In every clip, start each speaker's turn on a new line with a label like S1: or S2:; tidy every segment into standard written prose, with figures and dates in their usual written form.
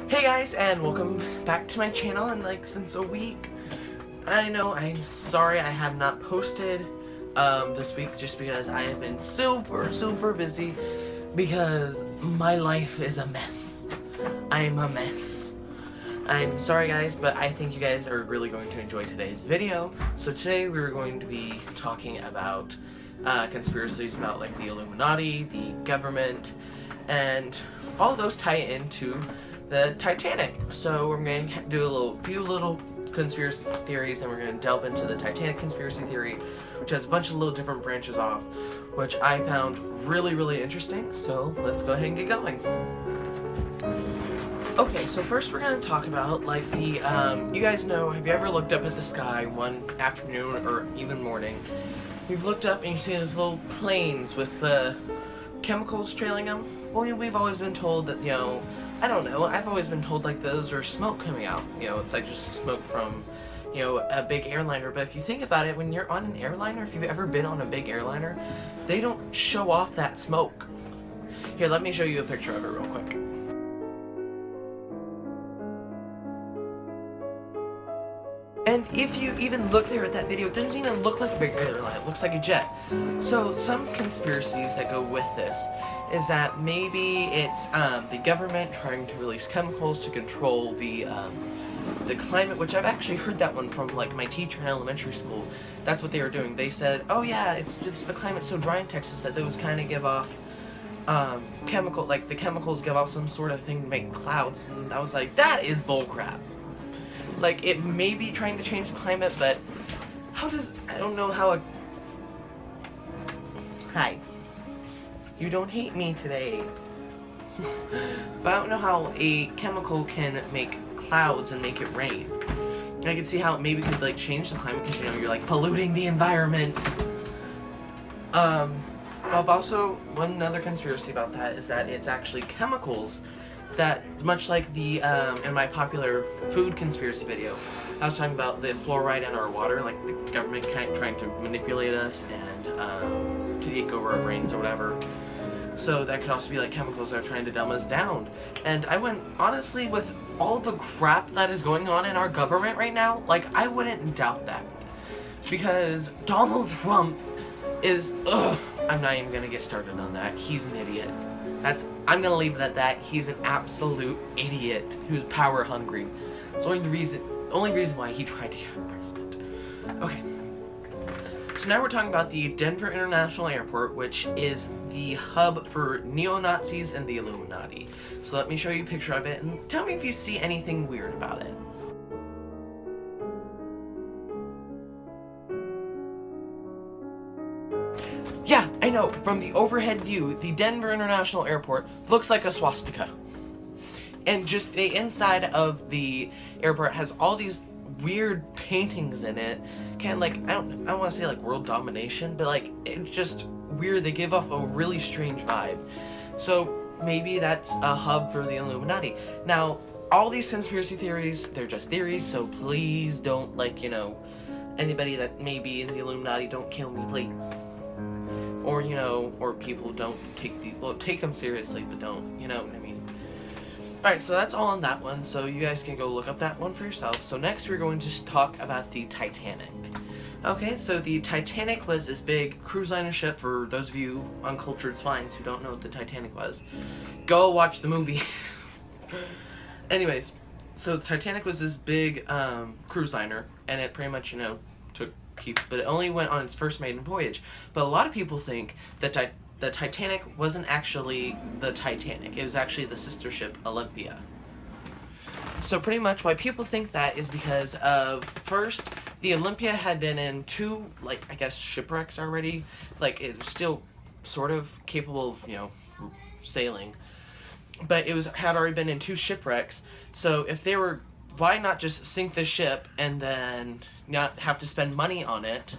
S1: Hey guys, and welcome back to my channel. And since a week, I know I'm sorry I have not posted this week just because I have been super busy because my life is a mess. I'm a mess. I'm sorry guys, but I think you guys are really going to enjoy today's video. So today we're going to be talking about conspiracies about like the Illuminati, the government, and all of those tie into the Titanic. So we're going to do a few little conspiracy theories, and we're going to delve into the Titanic Conspiracy theory, which has a bunch of little different branches off, which I found really interesting. So let's go ahead and get going. Okay, so first we're going to talk about like the, you guys know, have you ever looked up at the sky one afternoon or even morning? You've looked up and you see those little planes with chemicals trailing them? Well, we've always been told that, I don't know, I've always been told like those are smoke coming out. It's like just smoke from, a big airliner. But if you think about it, when you're on an airliner, if you've ever been on a big airliner, they don't show off that smoke. Here, let me show you a picture of it real quick. And if you even look there at that video, it doesn't even look like a big airline, it looks like a jet. So some conspiracies that go with this is that maybe it's the government trying to release chemicals to control the climate, which I've actually heard that one from like my teacher in elementary school. That's what they were doing. They said, oh yeah, it's just the climate's so dry in Texas that those kind of give off the chemicals give off some sort of thing to make clouds. And I was like, that is bullcrap. Like, it may be trying to change the climate, but I don't know how Hi. You don't hate me today. But I don't know how a chemical can make clouds and make it rain. I can see how it maybe could, like, change the climate because, you're, like, polluting the environment. I've also, one other conspiracy about that is that it's actually chemicals that, much like the, in my popular food conspiracy video, I was talking about the fluoride in our water, like the government trying to manipulate us and to take over our brains or whatever. So that could also be like chemicals that are trying to dumb us down. And I went, honestly, with all the crap that is going on in our government right now, like, I wouldn't doubt that. Because Donald Trump is, I'm not even gonna get started on that. He's an idiot. I'm gonna leave it at that. He's an absolute idiot who's power hungry. It's only reason why he tried to become president. Okay. So now we're talking about the Denver International Airport, which is the hub for neo-Nazis and the Illuminati. So let me show you a picture of it and tell me if you see anything weird about it. Yeah, I know, from the overhead view, the Denver International Airport looks like a swastika. And just the inside of the airport has all these weird paintings in it. Kind of like, I don't want to say like world domination, but like, it's just weird. They give off a really strange vibe. So maybe that's a hub for the Illuminati. Now, all these conspiracy theories, they're just theories, so please don't, like, anybody that may be in the Illuminati, don't kill me, please. Or, or people don't take them seriously, but don't, you know what I mean? Alright, so that's all on that one, so you guys can go look up that one for yourself. So next we're going to talk about the Titanic. Okay, so the Titanic was this big cruise liner ship. For those of you uncultured swines who don't know what the Titanic was, go watch the movie. Anyways, so the Titanic was this big cruise liner, and it pretty much, took people, but it only went on its first maiden voyage. But a lot of people think that the Titanic wasn't actually the Titanic. It was actually the sister ship Olympia. So pretty much why people think that is because of, first, the Olympia had been in two, like, I guess, shipwrecks already. Like, it was still sort of capable of, sailing. But had already been in two shipwrecks. So if they were, why not just sink the ship and then not have to spend money on it?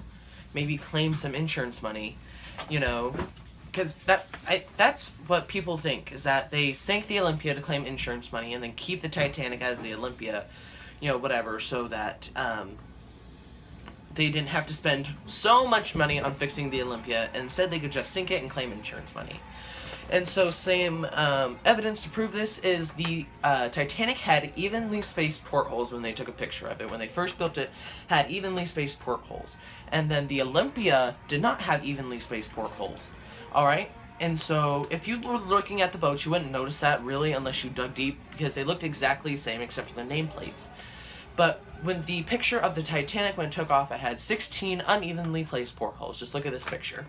S1: Maybe claim some insurance money, because that's what people think, is that they sank the Olympia to claim insurance money and then keep the Titanic as the Olympia, whatever, so that they didn't have to spend so much money on fixing the Olympia, and instead they could just sink it and claim insurance money. And so same evidence to prove this is the Titanic had evenly spaced portholes when they took a picture of it. When they first built it, had evenly spaced portholes. And then the Olympia did not have evenly spaced portholes. Alright? And so if you were looking at the boats, you wouldn't notice that really unless you dug deep, because they looked exactly the same except for the nameplates. But when the picture of the Titanic, when it took off, it had 16 unevenly placed portholes. Just look at this picture.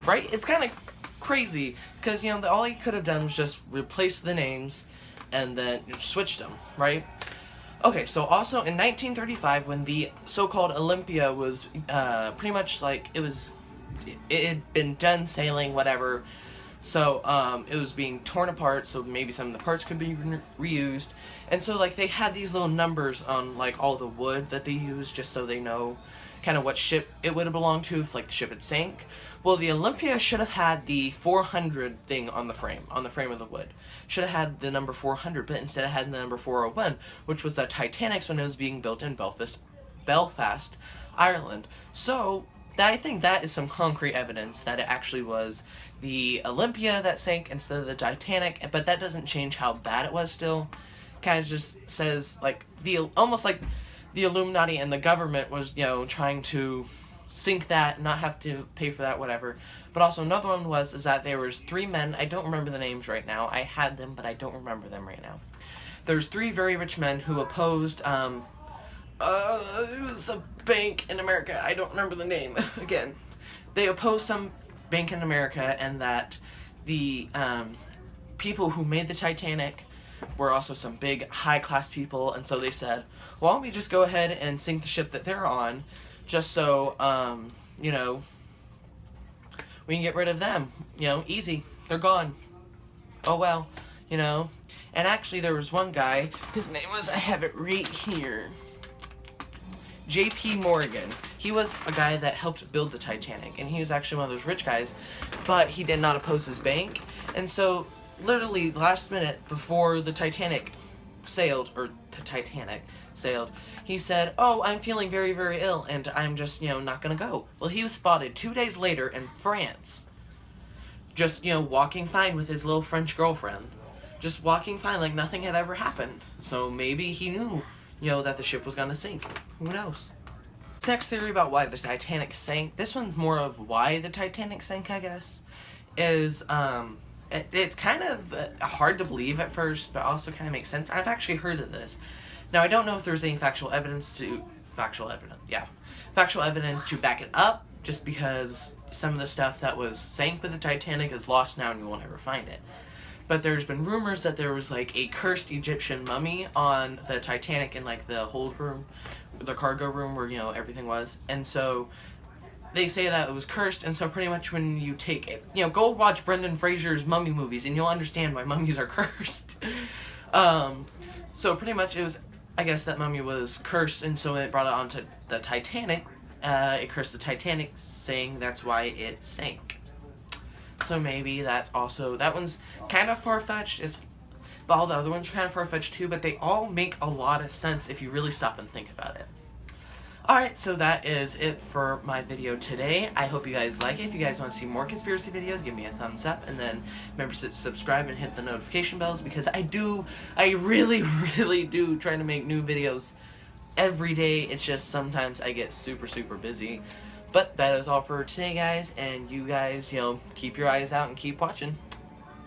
S1: Right? It's kind of crazy, because, you know, all he could have done was just replace the names and then switched them, right? Okay, so also in 1935, when the so-called Olympia was pretty much like, it had been done sailing, whatever, so it was being torn apart, so maybe some of the parts could be reused, and so like they had these little numbers on like all the wood that they used, just so they know kind of what ship it would have belonged to if like the ship had sank. Well, the Olympia should have had the 400 thing on the frame of the wood. Should have had the number 400, but instead it had the number 401, which was the Titanic's when it was being built in Belfast, Ireland. So I think that is some concrete evidence that it actually was the Olympia that sank instead of the Titanic, but that doesn't change how bad it was still. Kind of just says like almost like the Illuminati and the government was, you know, trying to sink that, not have to pay for that, whatever. But also another one is that there was 3 men, I don't remember the names right now, I had them, but I don't remember them right now. There's 3 very rich men who opposed, it was a bank in America, I don't remember the name, again. They opposed some bank in America, and that the people who made the Titanic were also some big high-class people, and so they said, well, why don't we just go ahead and sink the ship that they're on, just so, you know, we can get rid of them. You know, easy. They're gone. Oh, well, you know. And actually, there was one guy, his name was, I have it right here, J.P. Morgan. He was a guy that helped build the Titanic, and he was actually one of those rich guys, but he did not oppose his bank, and so literally last minute before the Titanic sailed, he said, oh, I'm feeling very, very ill, and I'm just, you know, not gonna go. Well, he was spotted 2 days later in France, just, you know, walking fine with his little French girlfriend. Just walking fine like nothing had ever happened. So maybe he knew, you know, that the ship was gonna sink. Who knows? Next theory about why the Titanic sank, this one's more of why the Titanic sank, I guess, is, it's kind of hard to believe at first, but also kind of makes sense. I've actually heard of this. Now, I don't know if there's any factual evidence to back it up, just because some of the stuff that was sank with the Titanic is lost now and you won't ever find it. But there's been rumors that there was like a cursed Egyptian mummy on the Titanic in like the hold room, the cargo room where, you know, everything was. And so they say that it was cursed, and so pretty much when you take it, you know, go watch Brendan Fraser's mummy movies and you'll understand why mummies are cursed. So pretty much it was, I guess that mummy was cursed, and so when it brought it onto the Titanic, it cursed the Titanic, saying that's why it sank. So maybe that's also, that one's kind of far-fetched, but all the other ones are kind of far-fetched too, but they all make a lot of sense if you really stop and think about it. Alright, so that is it for my video today. I hope you guys like it. If you guys want to see more conspiracy videos, give me a thumbs up, and then remember to subscribe and hit the notification bells, because I really, really do try to make new videos every day. It's just sometimes I get super, super busy. But that is all for today, guys, and you guys, you know, keep your eyes out and keep watching.